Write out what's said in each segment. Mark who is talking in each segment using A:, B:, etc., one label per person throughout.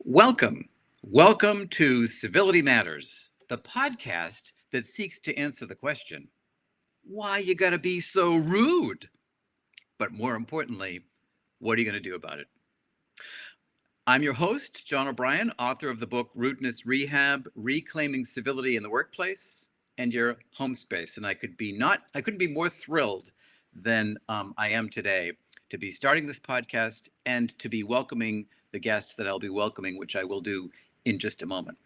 A: Welcome. Welcome to Civility Matters, the podcast that seeks to answer the question, why you gotta be so rude? But more importantly, what are you gonna do about it? I'm your host, John O'Brien, author of the book Rudeness Rehab: Reclaiming Civility in the Workplace and Your Home Space. And I couldn't be more thrilled than I am today to be starting this podcast and to be welcoming the guests that I'll be welcoming, which I will do in just a moment.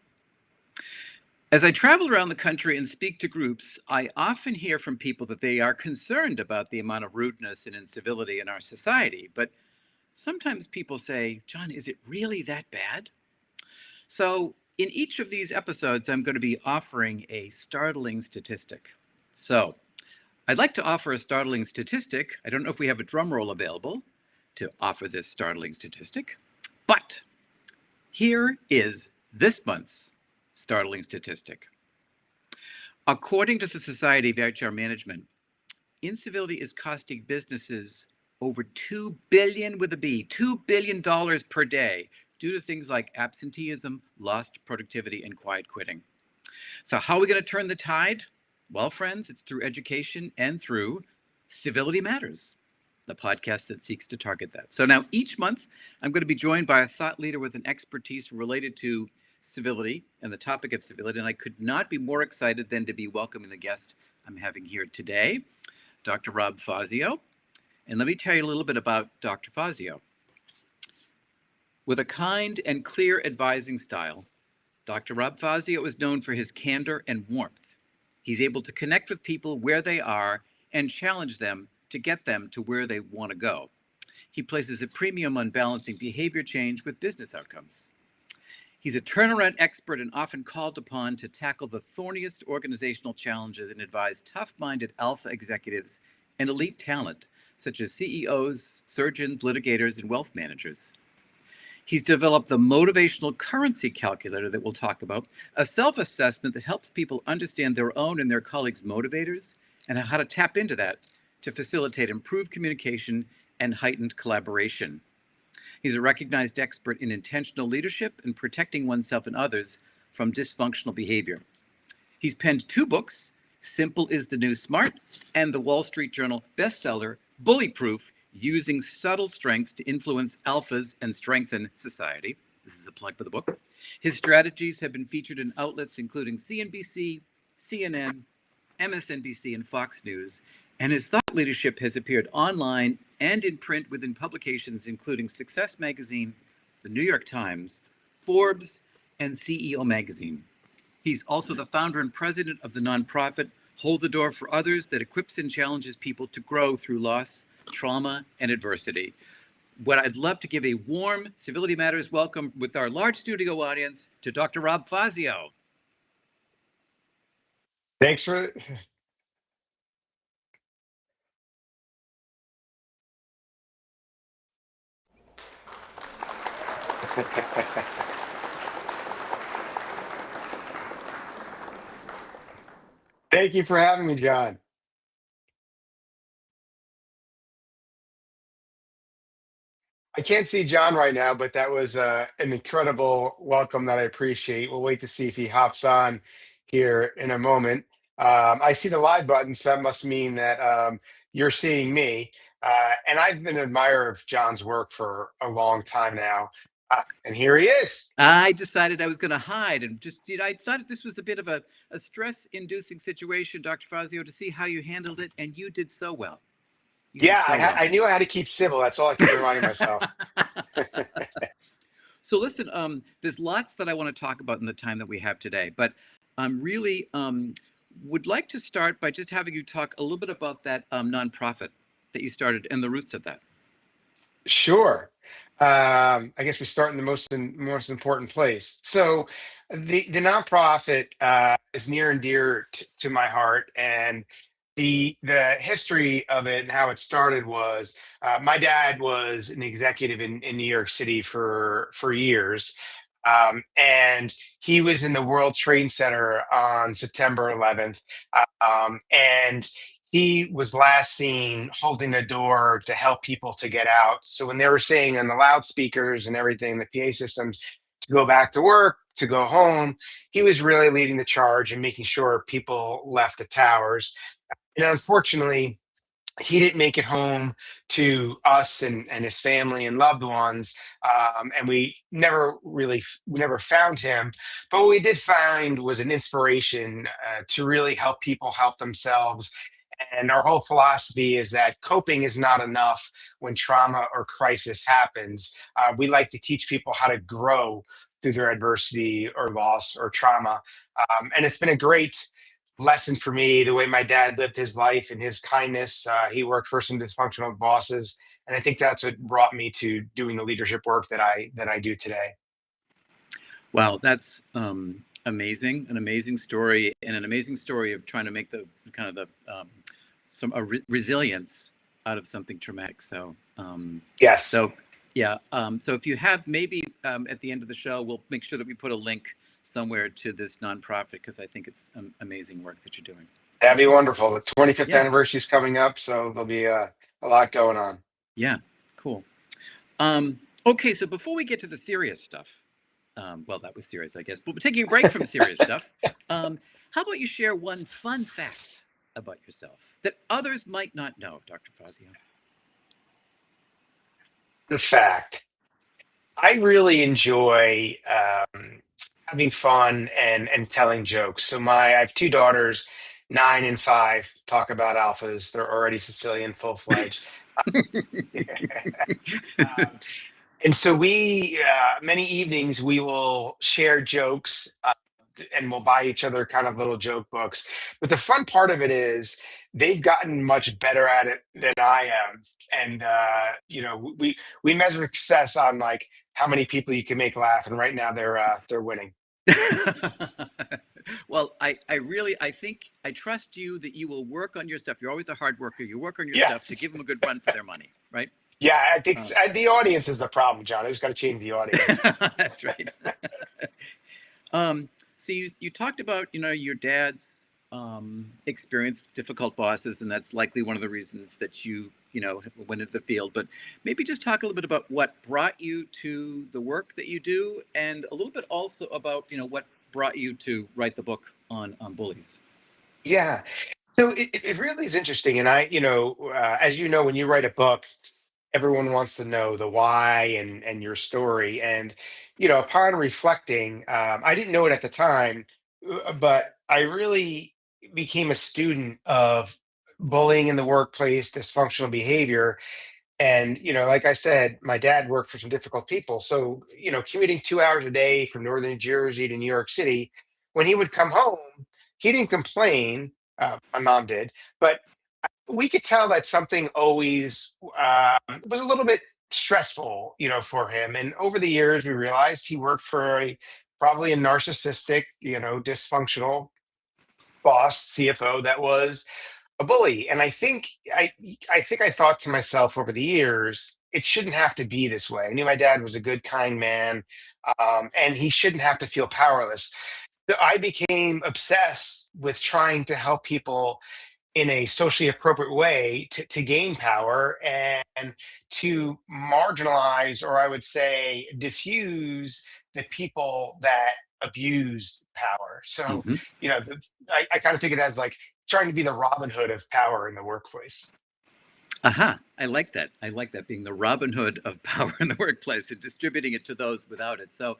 A: As I travel around the country and speak to groups, I often hear from people that they are concerned about the amount of rudeness and incivility in our society. But sometimes people say, John, is it really that bad? So in each of these episodes, I'm going to be offering a startling statistic. So I'd like to offer a startling statistic. I don't know if we have a drum roll available to offer this startling statistic, but here is this month's startling statistic. According to the Society of HR Management, incivility is costing businesses over $2 billion with a B, $2 billion per day due to things like absenteeism, lost productivity, and quiet quitting. So how are we going to turn the tide? Well, friends, it's through education and through Civility Matters, the podcast that seeks to target that. So now each month, I'm going to be joined by a thought leader with an expertise related to civility and the topic of civility. And I could not be more excited than to be welcoming the guest I'm having here today, Dr. Rob Fazio. And let me tell you a little bit about Dr. Fazio. With a kind and clear advising style, Dr. Rob Fazio is known for his candor and warmth. He's able to connect with people where they are and challenge them to get them to where they want to go. He places a premium on balancing behavior change with business outcomes. He's a turnaround expert and often called upon to tackle the thorniest organizational challenges and advise tough-minded alpha executives and elite talent, such as CEOs, surgeons, litigators, and wealth managers. He's developed the motivational currency calculator that we'll talk about, a self-assessment that helps people understand their own and their colleagues' motivators and how to tap into that to facilitate improved communication and heightened collaboration. He's a recognized expert in intentional leadership and protecting oneself and others from dysfunctional behavior. He's penned 2 books, Simple is the New Smart, and the Wall Street Journal bestseller, Bullyproof: Using Subtle Strengths to Influence Alphas and Strengthen Society. This is a plug for the book. His strategies have been featured in outlets including CNBC, CNN, MSNBC, and Fox News, and his thought leadership has appeared online and in print within publications including Success Magazine, the New York Times, Forbes, and CEO Magazine. He's also the founder and president of the nonprofit Hold the Door for Others that equips and challenges people to grow through loss, trauma, and adversity. What I'd love to give a warm Civility Matters welcome with our large studio audience to Dr. Rob Fazio.
B: Thanks for thank you for having me, John. I can't see John right now, but that was an incredible welcome that I appreciate. We'll wait to see if he hops on here in a moment. I see the live button, so that must mean that you're seeing me. And I've been an admirer of John's work for a long time now. And here he is.
A: I decided I was going to hide and I thought this was a bit of a stress-inducing situation, Dr. Fazio, to see how you handled it, and you did so well.
B: Yeah, I knew I had to keep civil. That's all I keep reminding myself.
A: So listen, there's lots that I want to talk about in the time that we have today, but I'm really would like to start by just having you talk a little bit about that nonprofit that you started and the roots of that.
B: Sure. I guess we start in the most important place. So, the nonprofit is near and dear to my heart, and the history of it and how it started was my dad was an executive in New York City for years, and he was in the World Trade Center on September 11th, and he was last seen holding a door to help people to get out. So when they were saying on the loudspeakers and everything, the PA systems, to go back to work, to go home. He was really leading the charge and making sure people left the towers. And unfortunately, he didn't make it home to us and his family and loved ones, and we never really we never found him. But what we did find was an inspiration to really help people help themselves. And our whole philosophy is that coping is not enough when trauma or crisis happens. We like to teach people how to grow through their adversity or loss or trauma. And it's been a great lesson for me the way my dad lived his life and his kindness. He worked for some dysfunctional bosses, and I think that's what brought me to doing the leadership work that I do today.
A: Wow, that's amazing. An amazing story, and an amazing story of trying to make the kind of the some resilience out of something traumatic.
B: Yes,
A: So yeah. So if you have maybe at the end of the show, we'll make sure that we put a link somewhere to this nonprofit because I think it's amazing work that you're doing.
B: that'd be wonderful. The 25th
A: Yeah.
B: anniversary is coming up, so there'll be a lot going on.
A: Yeah. Cool. Okay, so before we get to the serious stuff, well, that was serious, I guess, but we're taking a break from serious stuff. How about you share one fun fact about yourself that others might not know, Dr. Fazio?
B: The fact I really enjoy having fun and telling jokes. So I have two daughters, 9 and 5. Talk about alphas; they're already Sicilian, full fledged. And so many evenings we will share jokes, and we'll buy each other kind of little joke books. But the fun part of it is they've gotten much better at it than I am. And we measure success on like how many people you can make laugh. And right now they're winning.
A: Well, I really, I think I trust you that you will work on your stuff. You're always a hard worker. You work on your stuff to
B: Yes.
A: give them a good run for their money, right?
B: Yeah, I think
A: Uh,
B: the audience is the problem, John. I just got to change the audience.
A: that's right. um, so you talked about your dad's experience with difficult bosses, and that's likely one of the reasons that you went into the field. But maybe just talk a little bit about what brought you to the work that you do, and a little bit also about what brought you to write the book on bullies.
B: Yeah. So it really is interesting. And as you know, when you write a book, everyone wants to know the why and your story. And, upon reflecting, I didn't know it at the time, but I really became a student of bullying in the workplace, dysfunctional behavior. And, like I said, my dad worked for some difficult people. So, commuting 2 hours a day from northern New Jersey to New York City, when he would come home, he didn't complain. My mom did, but we could tell that something always was a little bit stressful, for him. And over the years, we realized he worked for probably a narcissistic, dysfunctional boss, CFO that was a bully. And I think I thought to myself over the years, it shouldn't have to be this way. I knew my dad was a good, kind man, and he shouldn't have to feel powerless. So I became obsessed with trying to help people in a socially appropriate way to gain power and to marginalize, or I would say diffuse, the people that abused power. So,
A: Mm-hmm.
B: I kind of think it as like trying to be the Robin Hood of power in the workplace.
A: Aha, I like that. I like that, being the Robin Hood of power in the workplace and distributing it to those without it. So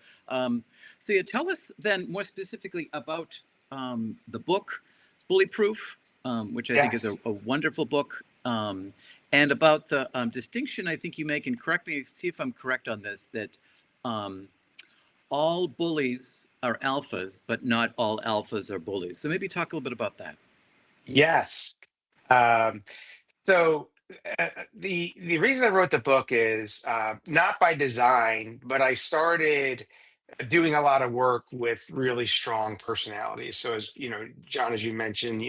A: you tell us then more specifically about the book, Bully Proof, which I think is
B: Yes.
A: a wonderful book, and about the distinction I think you make, and correct me, see if I'm correct on this, that um, all bullies are alphas, but not all alphas are bullies. So maybe talk a little bit about that.
B: Yes. Um, So the reason I wrote the book is not by design, but I started doing a lot of work with really strong personalities. So as John, as you mentioned,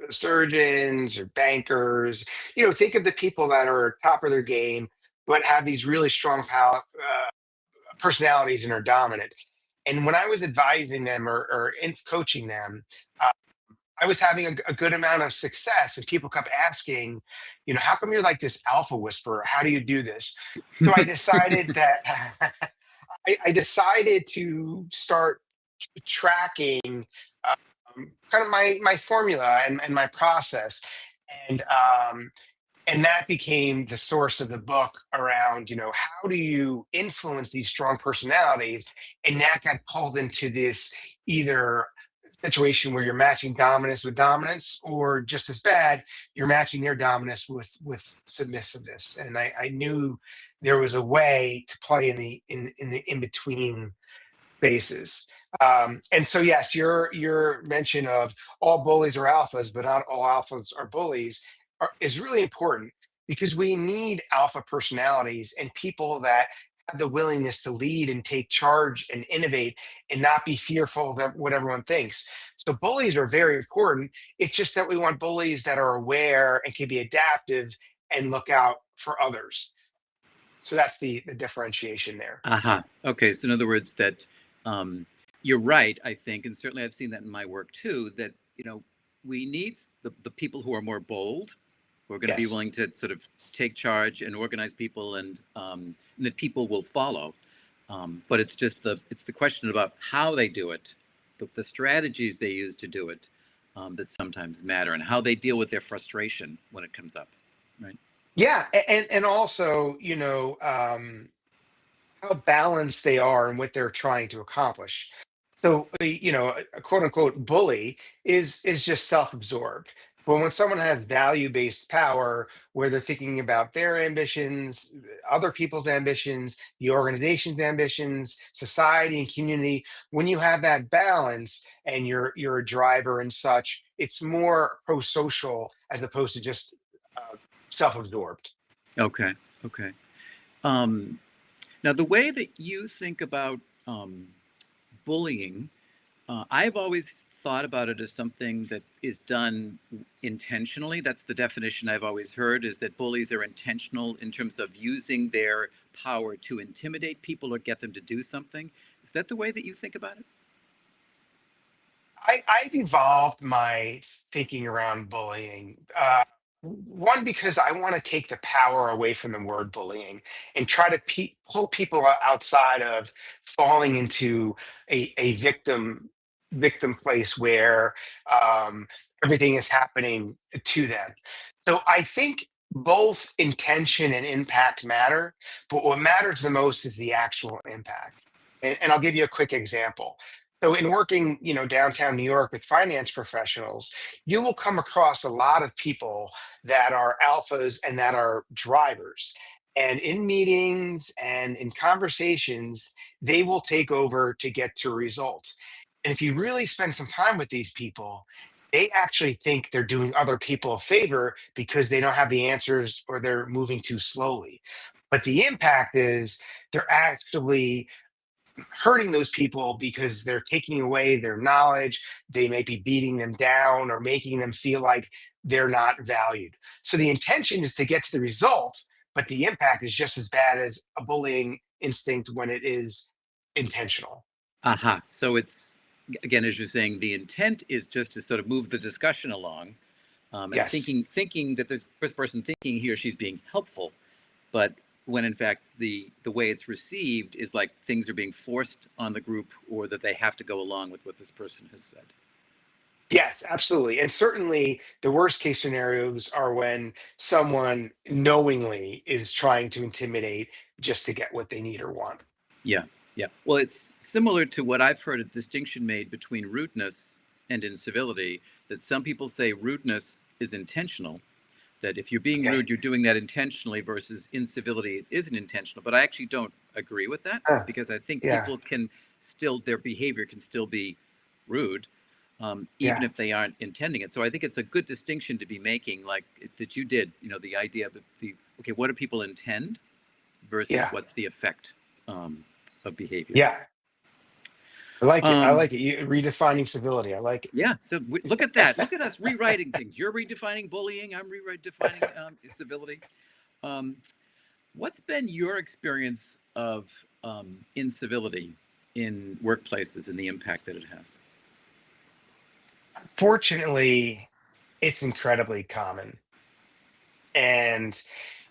B: surgeons or bankers, think of the people that are top of their game, but have these really strong personalities and are dominant. And when I was advising them or in coaching them, uh, I was having a good amount of success, and people kept asking, how come you're like this alpha whisperer? How do you do this? So I decided that I decided to start tracking kind of my formula and my process, and and that became the source of the book around, how do you influence these strong personalities, and that got pulled into this either situation where you're matching dominance with dominance, or just as bad, you're matching their dominance with submissiveness. And I knew there was a way to play in the in between basis. And so, yes, your mention of all bullies are alphas, but not all alphas are bullies, is really important, because we need alpha personalities and people that have the willingness to lead and take charge and innovate and not be fearful of what everyone thinks. So bullies are very important. It's just that we want bullies that are aware and can be adaptive and look out for others. So that's the differentiation there.
A: Aha. Okay. So in other words, that um, you're right, I think, and certainly I've seen that in my work too. That we need the people who are more bold, who are going to be
B: Yes.
A: willing to sort of take charge and organize people, and that people will follow. But it's the question about how they do it, the strategies they use to do it, that sometimes matter, and how they deal with their frustration when it comes up. Right.
B: Yeah, and also, how balanced they are in what they're trying to accomplish. So, a quote unquote bully is just self-absorbed. But when someone has value-based power, where they're thinking about their ambitions, other people's ambitions, the organization's ambitions, society and community, when you have that balance and you're a driver and such, it's more pro-social as opposed to just self-absorbed.
A: Okay. Okay. Um, Now, the way that you think about bullying, I've always thought about it as something that is done intentionally. That's the definition I've always heard, is that bullies are intentional in terms of using their power to intimidate people or get them to do something. Is that the way that you think about it?
B: I've evolved my thinking around bullying. One, because I want to take the power away from the word bullying and try to pull people outside of falling into a victim place where um, everything is happening to them. So I think both intention and impact matter, but what matters the most is the actual impact. And I'll give you a quick example. So in working, downtown New York with finance professionals, you will come across a lot of people that are alphas and that are drivers. And in meetings and in conversations, they will take over to get to a result. And if you really spend some time with these people, they actually think they're doing other people a favor because they don't have the answers or they're moving too slowly. But the impact is they're actually hurting those people because they're taking away their knowledge. They may be beating them down or making them feel like they're not valued. So the intention is to get to the result, but the impact is just as bad as a bullying instinct when it is intentional.
A: Aha. So it's, again, as you're saying, the intent is just to sort of move the discussion along, and
B: Yes.
A: thinking that this first person thinking he or she's being helpful, but when in fact the way it's received is like things are being forced on the group, or that they have to go along with what this person has said.
B: Yes, absolutely. And certainly the worst case scenarios are when someone knowingly is trying to intimidate just to get what they need or want.
A: Yeah, yeah. Well, it's similar to what I've heard a distinction made between rudeness and incivility, that some people say rudeness is intentional, that if you're being
B: Okay.
A: rude, you're doing that intentionally, versus incivility isn't intentional. But I actually don't agree with that,
B: Huh.
A: because I think
B: Yeah.
A: people can still, their behavior can still be rude, even
B: Yeah.
A: if they aren't intending it. So I think it's a good distinction to be making, like that you did, the idea of okay, what do people intend versus
B: Yeah.
A: what's the effect of behavior.
B: Yeah. I like it. I
A: Um,
B: like it. You redefining civility. I like
A: yeah, so look at that. Look at us rewriting things. You're redefining bullying. I'm redefining
B: it.
A: civility. Um, what's been your experience of incivility in workplaces and the impact that it has?
B: Fortunately, it's incredibly common. And,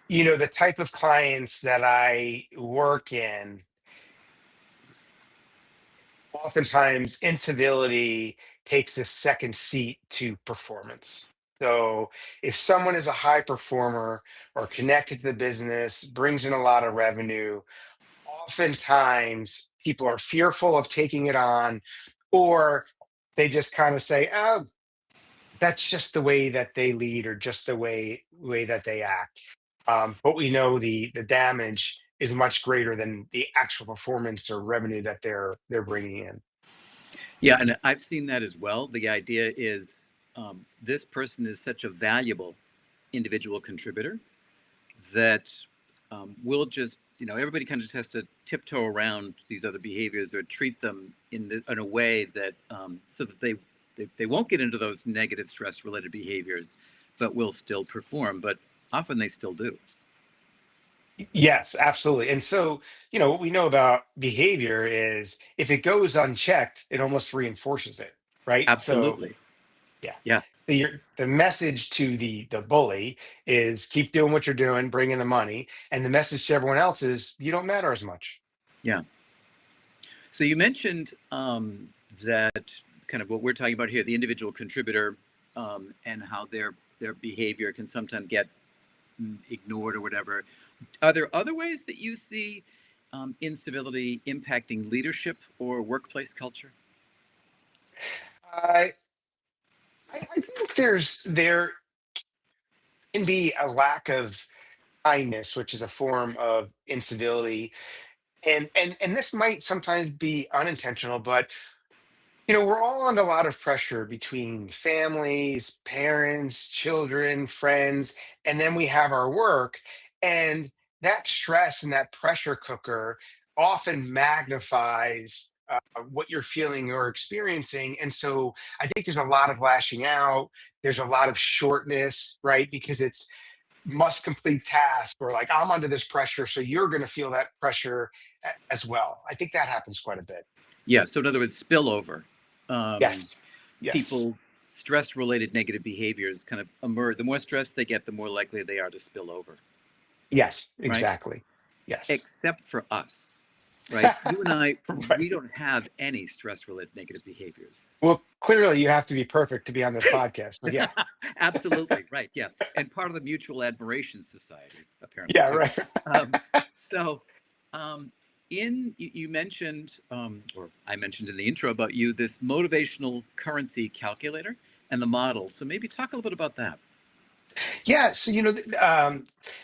B: the type of clients that I work in, oftentimes incivility takes a second seat to performance. So if someone is a high performer or connected to the business, brings in a lot of revenue, oftentimes people are fearful of taking it on, or they just kind of say, oh, that's just the way that they lead or just the way that they act. But we know the damage is much greater than the actual performance or revenue that they're bringing in.
A: Yeah, and I've seen that as well. The idea is this person is such a valuable individual contributor that we'll just, everybody kind of just has to tiptoe around these other behaviors or treat them in a way that so that they won't get into those negative stress related behaviors, but will still perform. But often they still do.
B: Yes, absolutely. And so, what we know about behavior is if it goes unchecked, it almost reinforces it, right? So,
A: Absolutely.
B: yeah.
A: Yeah.
B: The message to the bully is keep doing what you're doing, bring in the money, and the message to everyone else is you don't matter as much.
A: Yeah. So you mentioned that kind of what we're talking about here, the individual contributor, and how their behavior can sometimes get ignored or whatever. Are there other ways that you see incivility impacting leadership or workplace culture?
B: I I think there can be a lack of kindness, which is a form of incivility, and this might sometimes be unintentional, but we're all under a lot of pressure between families, parents, children, friends, and then we have our work. And that stress and that pressure cooker often magnifies what you're feeling or experiencing. And so I think there's a lot of lashing out. There's a lot of shortness, right? Because it's must complete task or like I'm under this pressure. So you're going to feel that pressure as well. I think that happens quite a bit.
A: Yeah. So in other words, spillover. Um,
B: Yes. Yes.
A: People's stress-related negative behaviors kind of emerge. The more stress they get, the more likely they are to spill over.
B: Yes,
A: Right?
B: exactly. Yes.
A: Except for us, right? You and I, we
B: Right.
A: don't have any stress-related negative behaviors.
B: Well, clearly you have to be perfect to be on this podcast. But yeah.
A: Absolutely, right. Yeah. And part of the Mutual Admiration Society, apparently,
B: Yeah,
A: too.
B: right.
A: Um, so, you mentioned, or I mentioned in the intro about you, this motivational currency calculator and the model. So maybe talk a little bit about that.
B: Yeah, so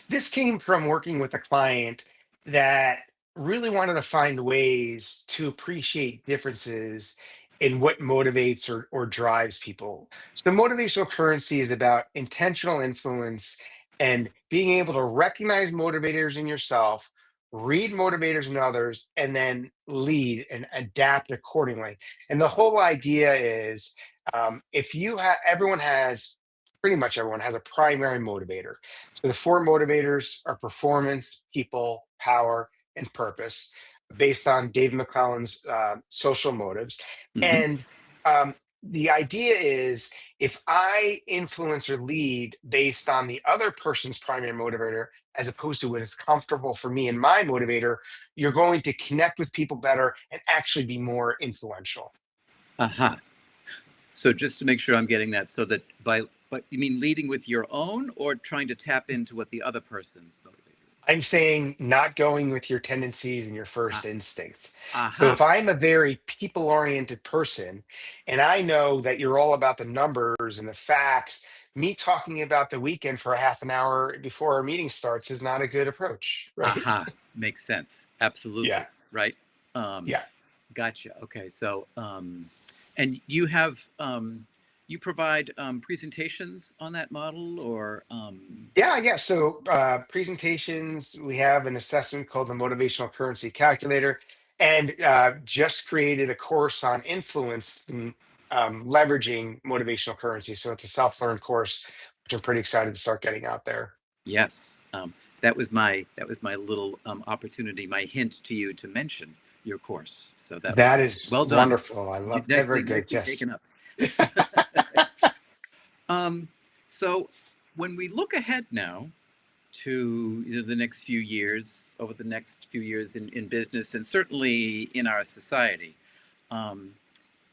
B: this came from working with a client that really wanted to find ways to appreciate differences in what motivates or drives people. So motivational currency is about intentional influence and being able to recognize motivators in yourself, read motivators in others, and then lead and adapt accordingly. And the whole idea is if you have everyone has pretty much everyone has a primary motivator. So the four motivators are performance, people, power, and purpose, based on Dave McClellan's social motives.
A: Hmm.
B: And the idea is if I influence or lead based on the other person's primary motivator, as opposed to what is comfortable for me and my motivator, you're going to connect with people better and actually be more influential.
A: Aha. So just to make sure I'm getting that, so that but you mean leading with your own or trying to tap into what the other person's motivator is?
B: I'm saying not going with your tendencies and your first
A: Ah,
B: instincts. So if
A: aha.
B: I'm a very people oriented person and I know that you're all about the numbers and the facts, me talking about the weekend for a half an hour before our meeting starts is not a good approach, right?
A: Aha, makes sense.
B: Yeah.
A: Absolutely. Right. Um,
B: Yeah.
A: gotcha. Okay. So, and you have, you provide presentations on that model or,
B: Yeah. So presentations, we have an assessment called the Motivational Currency Calculator, and just created a course on influence and leveraging motivational currency. So it's a self-learned course, which I'm pretty excited to start getting out there.
A: yes, that was my little opportunity, my hint to you to mention your course. So that
B: That
A: was
B: is
A: well done.
B: wonderful. I love that. Very good.
A: Nicely
B: Yes.
A: taken up. Um, so when we look ahead now to the next few years, over the next few years in business and certainly in our society, Um,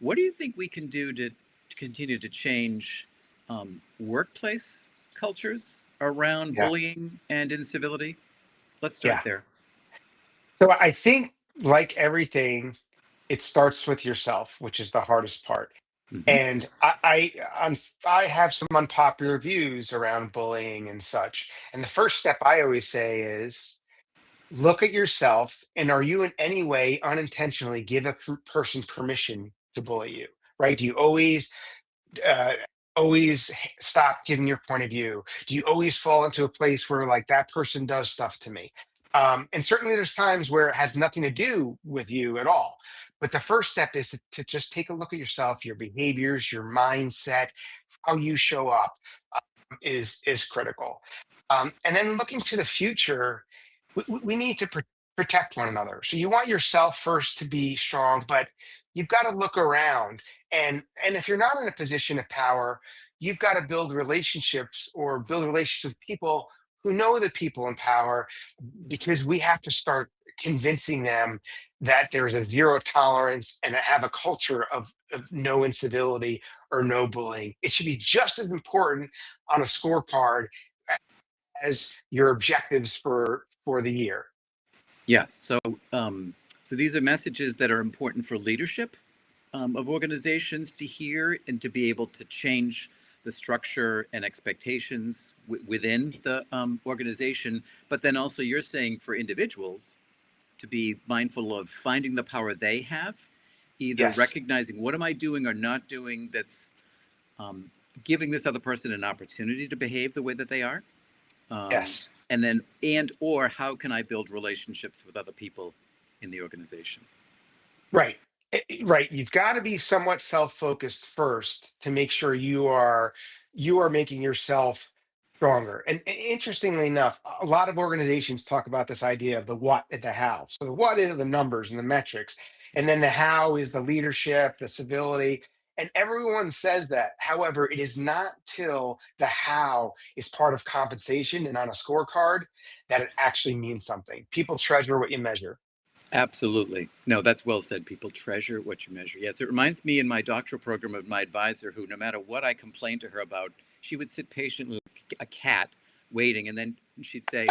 A: what do you think we can do to continue to change workplace cultures around
B: Yeah.
A: bullying and incivility? Let's start
B: Yeah.
A: there.
B: So I think, like everything, it starts with yourself, which is the hardest part.
A: Hmm.
B: And I have some unpopular views around bullying and such. And the first step I always say is look at yourself, and are you in any way unintentionally give a person permission to bully you? Right? Do you uh, always stop giving your point of view? Do you always fall into a place where like that person does stuff to me? And certainly there's times where it has nothing to do with you at all. But the first step is to just take a look at yourself, your behaviors, your mindset, how you show up is critical. And then looking to the future, we need to protect one another. So you want yourself first to be strong, but you've got to look around. And if you're not in a position of power, you've got to build relationships or build relationships with people who know the people in power, because we have to start convincing them that there's a zero tolerance and have a culture of no incivility or no bullying. It should be just as important on a scorecard as your objectives for the year.
A: Yeah. Um, so these are messages that are important for leadership of organizations to hear and to be able to change the structure and expectations within the organization. But then also, you're saying for individuals to be mindful of finding the power they have, either
B: Yes,
A: recognizing what am I doing or not doing that's um, giving this other person an opportunity to behave the way that they are,
B: yes.
A: and then and or how can I build relationships with other people in the organization.
B: Right. Right. You've got to be somewhat self-focused first to make sure you are making yourself stronger. And interestingly enough, a lot of organizations talk about this idea of the what and the how. So the what is the numbers and the metrics, and then the how is the leadership, the civility. And everyone says that. However, it is not till the how is part of compensation and on a scorecard that it actually means something. People treasure what you measure.
A: Absolutely. No, that's well said. People treasure what you measure. Yes, it reminds me in my doctoral program of my advisor who, no matter what I complained to her about, she would sit patiently with a cat waiting, and then she'd say,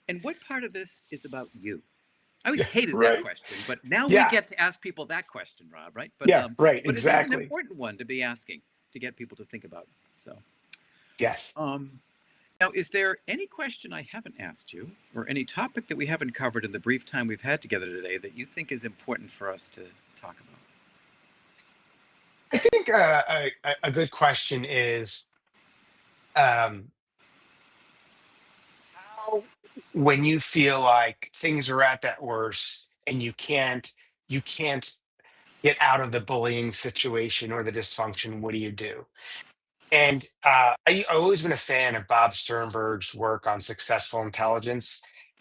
A: "And what part of this is about you?" I always
B: Yeah,
A: hated that
B: right.
A: question, but now we
B: Yeah,
A: get to ask people that question, Rob, right?
B: yeah, right,
A: But it is an
B: exactly.
A: important one to be asking to get people to think about. So,
B: Yes.
A: um, now, is there any question I haven't asked you, or any topic that we haven't covered in the brief time we've had together today that you think is important for us to talk about?
B: I think a good question is um, how, when you feel like things are at that worst and you can't get out of the bullying situation or the dysfunction, what do you do? And I've always been a fan of Bob Sternberg's work on successful intelligence.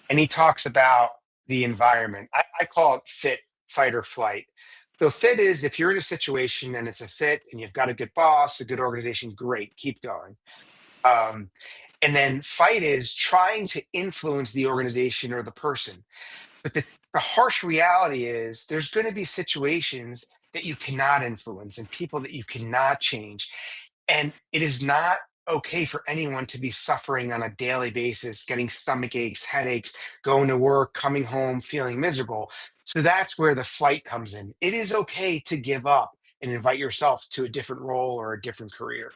B: And he talks about the environment. I call it fit, fight, or flight. So, fit is if you're in a situation and it's a fit and you've got a good boss, a good organization, great, keep going. Um, and then fight is trying to influence the organization or the person. But the harsh reality is there's going to be situations that you cannot influence and people that you cannot change. And it is not okay for anyone to be suffering on a daily basis, getting stomach aches, headaches, going to work, coming home, feeling miserable. So that's where the flight comes in. It is okay to give up and invite yourself to a different role or a different career.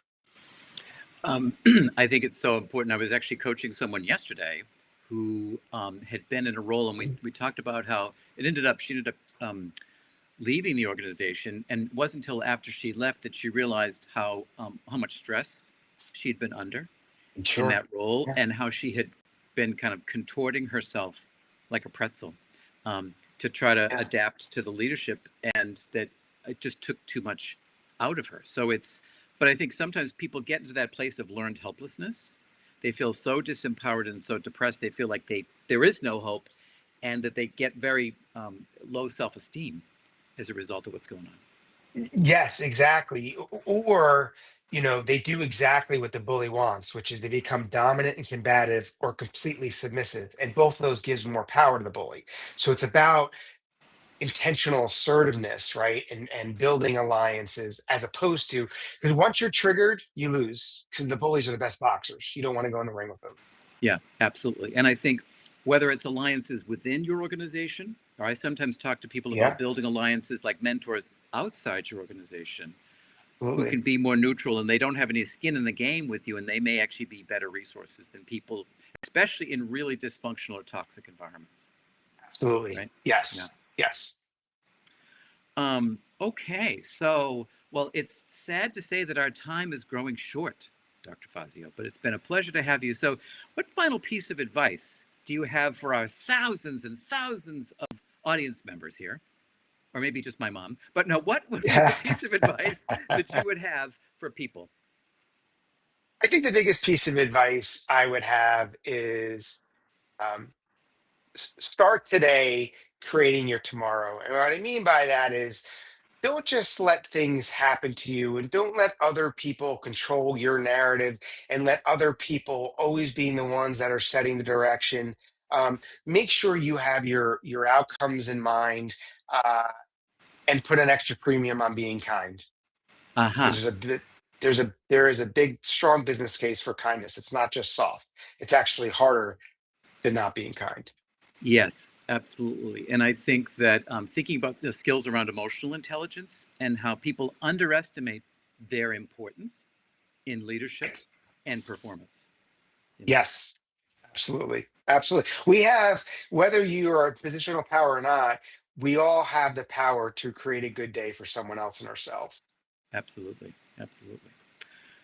A: Um, I think it's so important. I was actually coaching someone yesterday who had been in a role, and we talked about how she ended up leaving the organization, and it wasn't until after she left that she realized how much stress she'd been under in
B: Sure.
A: that role,
B: Yeah.
A: and how she had been kind of contorting herself like a pretzel to try to
B: Yeah.
A: adapt to the leadership, and that it just took too much out of her. But I think sometimes people get into that place of learned helplessness. They feel so disempowered and so depressed. They feel like there is no hope, and that they get very low self-esteem as a result of what's going on.
B: Yes, exactly. Or, they do exactly what the bully wants, which is they become dominant and combative or completely submissive. And both of those gives more power to the bully. So it's about intentional assertiveness, right? And building alliances as opposed to, because once you're triggered, you lose because the bullies are the best boxers. You don't want to go in the ring with them.
A: Yeah, absolutely. And I think whether it's alliances within your organization, or I sometimes talk to people about
B: Yeah,
A: building alliances like mentors outside your organization who
B: absolutely.
A: can be more neutral and they don't have any skin in the game with you, and they may actually be better resources than people, especially in really dysfunctional or toxic environments.
B: Absolutely.
A: Right? Yeah.
B: Yes. Yes.
A: Okay. So, well, it's sad to say that our time is growing short, Dr. Fazio, but it's been a pleasure to have you. So, what final piece of advice do you have for our thousands and thousands of audience members here? Or maybe just my mom. But no, what would be the piece of advice that you would have for people?
B: I think the biggest piece of advice I would have is um, start today creating your tomorrow. And what I mean by that is don't just let things happen to you and don't let other people control your narrative and let other people always being the ones that are setting the direction. Make sure you have your outcomes in mind, and put an extra premium on being kind because
A: Aha.
B: there is a big strong business case for kindness. It's not just soft. It's actually harder than not being kind.
A: Yes, absolutely. And I think that thinking about the skills around emotional intelligence and how people underestimate their importance in leadership and performance. You know,
B: Yes, absolutely. Absolutely. We have, whether you are a position of power or not, we all have the power to create a good day for someone else and ourselves.
A: absolutely, absolutely.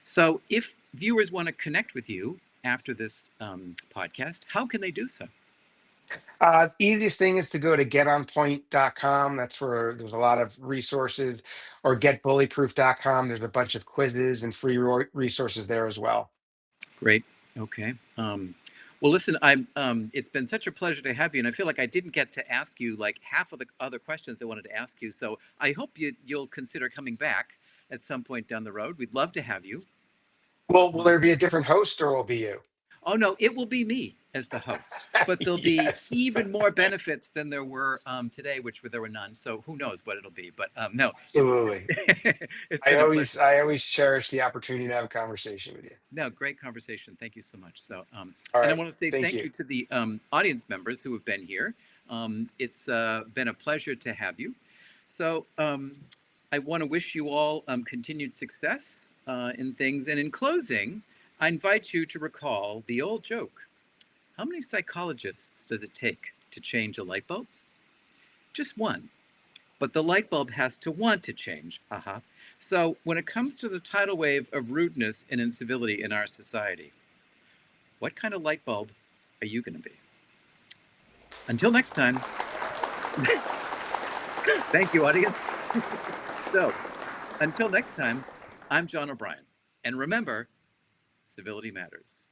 A: So, if viewers want to connect with you after this podcast, how can they do so?
B: Easiest thing is to go to getonpoint.com. That's where there's a lot of resources, or getbullyproof.com. There's a bunch of quizzes and free resources there as well.
A: Great. Okay. Well, listen, I'm. It's been such a pleasure to have you, and I feel like I didn't get to ask you like half of the other questions I wanted to ask you. So I hope you'll consider coming back at some point down the road. We'd love to have you.
B: Well, will
A: Um,
B: there be a different host or will it be you?
A: oh no, it will be me as the host, but there'll be
B: Yes,
A: even more benefits than there were today, which there were none. So who knows what it'll be? But no, it's
B: absolutely.
A: it's been a pleasure.
B: I always cherish the opportunity to have a conversation with you.
A: No, great conversation. Thank you so much. So,
B: All
A: and I
B: right.
A: want to say
B: Thank
A: thank
B: you.
A: you to the audience members who have been here. It's been a pleasure to have you. So, I want to wish you all continued success in things. And in closing, I invite you to recall the old joke: how many psychologists does it take to change a light bulb? Just one. But the light bulb has to want to change. Haha. So, when it comes to the tidal wave of rudeness and incivility in our society, what kind of light bulb are you going to be? Until next time, thank you, audience. So, until next time, I'm John O'Brien. And remember, civility matters.